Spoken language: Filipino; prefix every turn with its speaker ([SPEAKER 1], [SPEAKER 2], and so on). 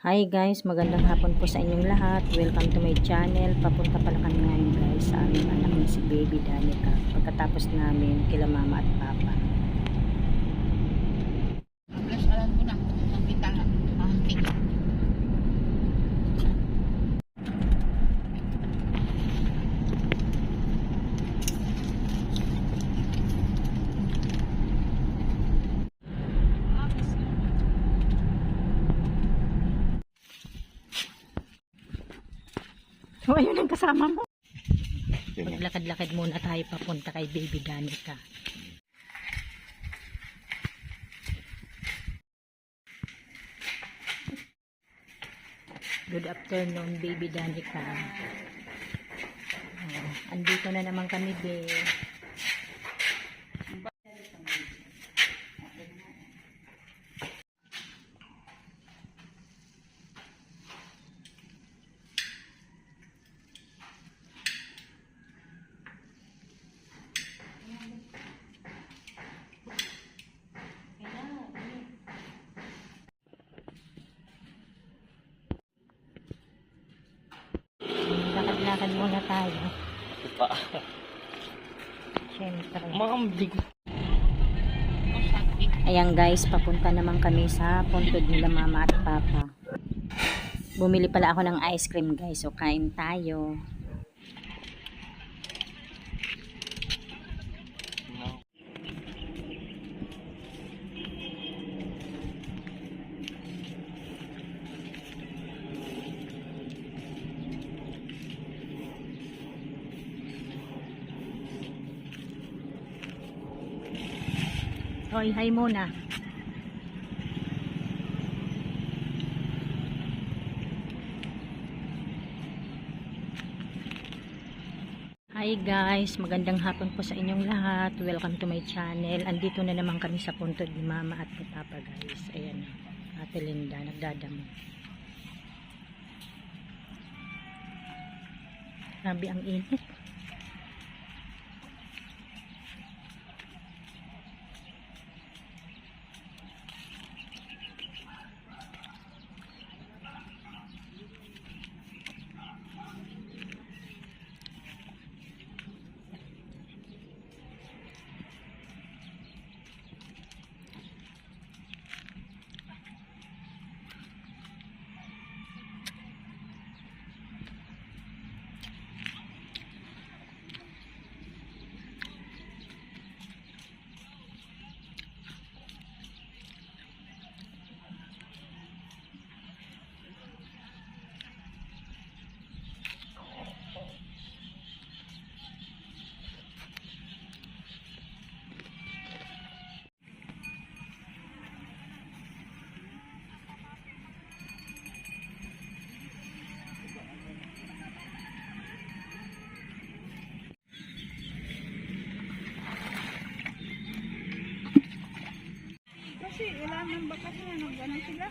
[SPEAKER 1] Hi guys, magandang hapon po sa inyong lahat. Welcome to my channel. Papunta pala kami ngayon guys sa aming anak na si Baby Danica. Pagkatapos namin kila mama at papa.
[SPEAKER 2] Alam ko na, ang bitangan.
[SPEAKER 1] So ayun ang kasama mo. Maglakad-lakad muna tayo papunta kay Baby Danica. Good afternoon, Baby Danica. Andito na naman kami, babe. Lakad-lakad muna tayo. Siyempre. Ayan guys, papunta naman kami sa puntod nila mama at papa. Bumili pala ako ng ice cream guys, so kain tayo. Hoy, hi muna. Hi guys, magandang hapon po sa inyong lahat. Welcome to my channel. Andito na naman kami sa puntod ni mama at ni papa guys. Ayan, Ate Linda, nagdadamo. Grabe ang init.
[SPEAKER 2] Kasi wala nang bakas na, gano'n sila.